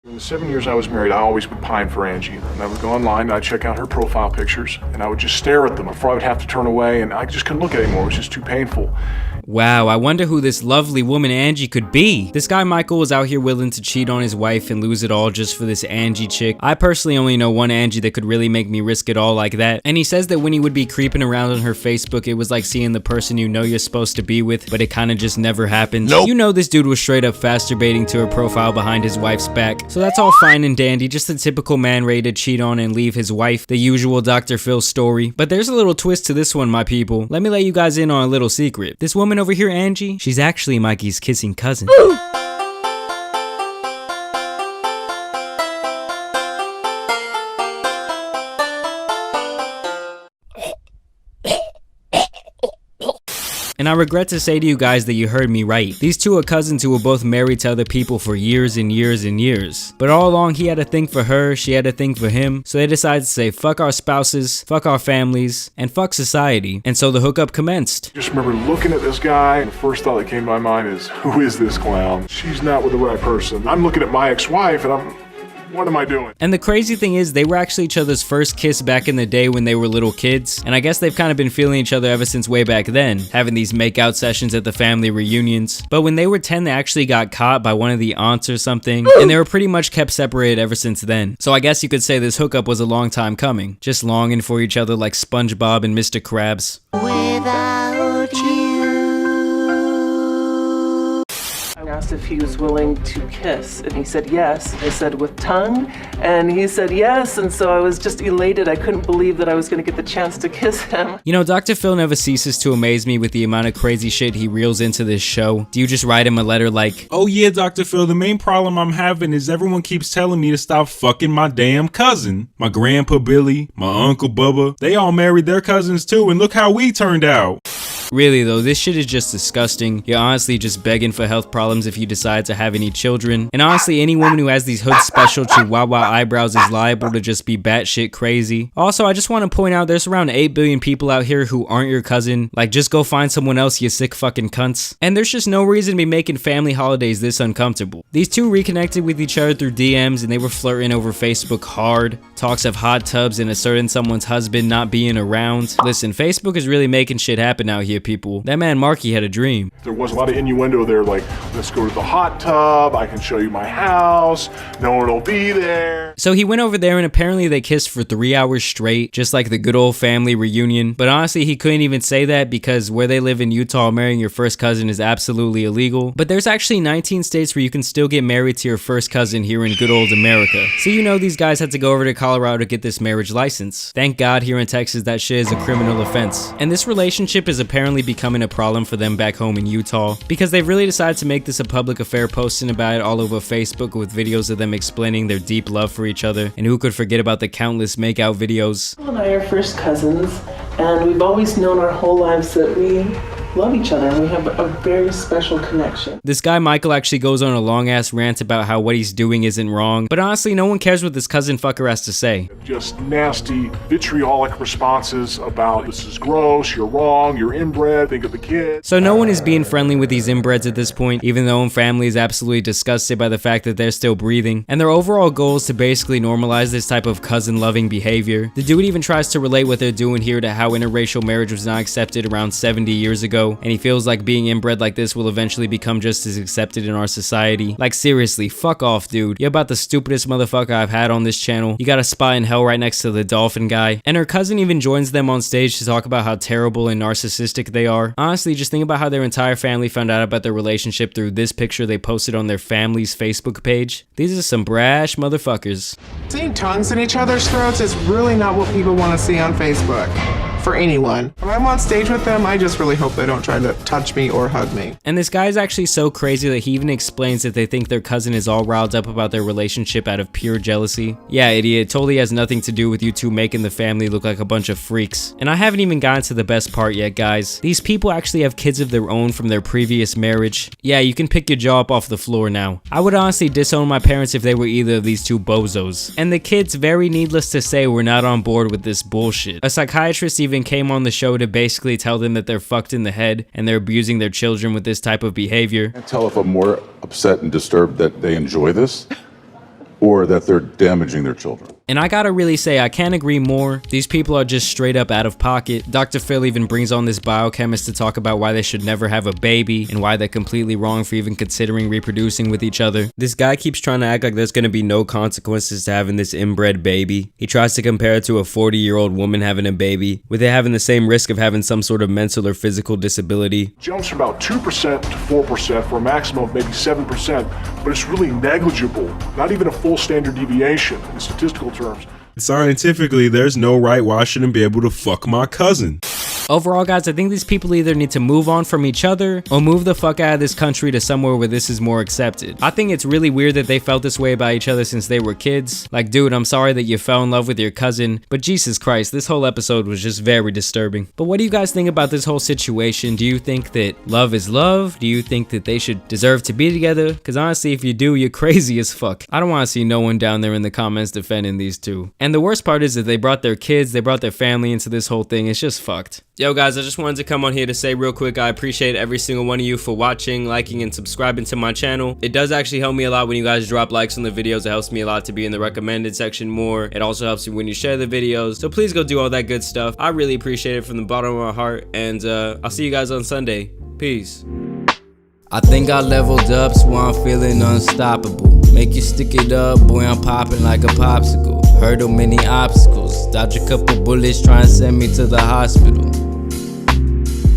In the 7 years I was married, I always would pine for Angie. And I would go online and I'd check out her profile pictures and I would just stare at them before I would have to turn away, and I just couldn't look at it anymore. It was just too painful. Wow, I wonder who this lovely woman Angie could be. This guy Michael was out here willing to cheat on his wife and lose it all just for this Angie chick. I personally only know one Angie that could really make me risk it all like that. And he says that when he would be creeping around on her Facebook, it was like seeing the person you know you're supposed to be with, but it kind of just never happened. Nope. You know this dude was straight up masturbating to her profile behind his wife's back. So that's all fine and dandy, just a typical man ready to cheat on and leave his wife, the usual Dr. Phil story. But there's a little twist to this one, my people. Let me let you guys in on a little secret. This woman over here, Angie, she's actually Mikey's kissing cousin. And I regret to say to you guys that you heard me right. These two are cousins who were both married to other people for years and years and years. But all along he had a thing for her, she had a thing for him. So they decided to say fuck our spouses, fuck our families, and fuck society. And so the hookup commenced. I just remember looking at this guy, and the first thought that came to my mind is, who is this clown? She's not with the right person. I'm looking at my ex-wife and what am I doing? And the crazy thing is, they were actually each other's first kiss back in the day when they were little kids. And I guess they've kind of been feeling each other ever since way back then, having these makeout sessions at the family reunions. But when they were 10, they actually got caught by one of the aunts or something. And they were pretty much kept separated ever since then. So I guess you could say this hookup was a long time coming. Just longing for each other like SpongeBob and Mr. Krabs. Without you. I asked if he was willing to kiss, and he said yes. I said with tongue, and he said yes, and so I was just elated. I couldn't believe that I was going to get the chance to kiss him. You know, Dr. Phil never ceases to amaze me with the amount of crazy shit he reels into this show. Do you just write him a letter like, "Oh yeah, Dr. Phil, the main problem I'm having is everyone keeps telling me to stop fucking my damn cousin. My grandpa Billy, my uncle Bubba, they all married their cousins too, and look how we turned out." Really though, this shit is just disgusting. You're honestly just begging for health problems if you decide to have any children. And honestly, any woman who has these hood special chihuahua eyebrows is liable to just be batshit crazy. Also, I just want to point out there's around 8 billion people out here who aren't your cousin. Like, just go find someone else, you sick fucking cunts. And there's just no reason to be making family holidays this uncomfortable. These two reconnected with each other through DMs and they were flirting over Facebook hard. Talks of hot tubs and asserting someone's husband not being around. Listen, Facebook is really making shit happen out here, people. That man Marky had a dream. There was a lot of innuendo there, like, let's go to the hot tub, I can show you my house, no one will be there. So he went over there and apparently they kissed for 3 hours straight, just like the good old family reunion. But honestly, he couldn't even say that because where they live in Utah, marrying your first cousin is absolutely illegal. But there's actually 19 states where you can still get married to your first cousin here in good old America. So you know these guys had to go over to Colorado to get this marriage license. Thank God here in Texas that shit is a criminal offense. And this relationship is apparently becoming a problem for them back home in Utah because they've really decided to make this a public affair, posting about it all over Facebook with videos of them explaining their deep love for each other. And who could forget about the countless makeout videos? Phil and I are first cousins, and we've always known our whole lives that we love each other and we have a very special connection. This guy Michael actually goes on a long ass rant about how what he's doing isn't wrong, but honestly no one cares what this cousin fucker has to say. Just nasty, vitriolic responses about this is gross, you're wrong, you're inbred, think of the kid. So no one is being friendly with these inbreds at this point, even their own family is absolutely disgusted by the fact that they're still breathing, and their overall goal is to basically normalize this type of cousin loving behavior. The dude even tries to relate what they're doing here to how interracial marriage was not accepted around 70 years ago. And he feels like being inbred like this will eventually become just as accepted in our society. Like seriously, fuck off, dude. You're about the stupidest motherfucker I've had on this channel. You got a spot in hell right next to the dolphin guy. And her cousin even joins them on stage to talk about how terrible and narcissistic they are. Honestly, just think about how their entire family found out about their relationship through this picture they posted on their family's Facebook page. These are some brash motherfuckers. Seeing tongues in each other's throats is really not what people want to see on Facebook. For anyone. When I'm on stage with them, I just really hope they don't try to touch me or hug me. And this guy is actually so crazy that he even explains that they think their cousin is all riled up about their relationship out of pure jealousy. Yeah, idiot, it totally has nothing to do with you two making the family look like a bunch of freaks. And I haven't even gotten to the best part yet, guys. These people actually have kids of their own from their previous marriage. Yeah, you can pick your jaw up off the floor now. I would honestly disown my parents if they were either of these two bozos. And the kids, very needless to say, were not on board with this bullshit. A psychiatrist even came on the show to basically tell them that they're fucked in the head and they're abusing their children with this type of behavior. I can't tell if I'm more upset and disturbed that they enjoy this or that they're damaging their children. And I gotta really say, I can't agree more. These people are just straight up out of pocket. Dr. Phil even brings on this biochemist to talk about why they should never have a baby and why they're completely wrong for even considering reproducing with each other. This guy keeps trying to act like there's gonna be no consequences to having this inbred baby. He tries to compare it to a 40-year-old woman having a baby, with it having the same risk of having some sort of mental or physical disability. Jumps from about 2% to 4% for a maximum of maybe 7%, but it's really negligible. Not even a full standard deviation in statistical terms. Scientifically, there's no right why I shouldn't be able to fuck my cousin. Overall, guys, I think these people either need to move on from each other or move the fuck out of this country to somewhere where this is more accepted. I think it's really weird that they felt this way about each other since they were kids. Like, dude, I'm sorry that you fell in love with your cousin, but Jesus Christ, this whole episode was just very disturbing. But what do you guys think about this whole situation? Do you think that love is love? Do you think that they should deserve to be together? Because honestly, if you do, you're crazy as fuck. I don't want to see no one down there in the comments defending these two. And the worst part is that they brought their kids, they brought their family into this whole thing. It's just fucked. Yo guys, I just wanted to come on here to say real quick, I appreciate every single one of you for watching, liking, and subscribing to my channel. It does actually help me a lot when you guys drop likes on the videos. It helps me a lot to be in the recommended section more. It also helps me when you share the videos. So please go do all that good stuff. I really appreciate it from the bottom of my heart. And I'll see you guys on Sunday. Peace. I think I leveled up, so I'm feeling unstoppable. Make you stick it up, boy, I'm popping like a popsicle. Hurdle many obstacles, dodge a couple bullets, try and send me to the hospital.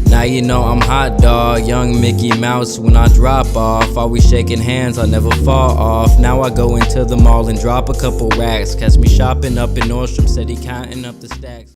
Now you know I'm hot dog, young Mickey Mouse. When I drop off, always shaking hands, I never fall off. Now I go into the mall and drop a couple racks. Catch me shopping up in Nordstrom, said he counting up the stacks.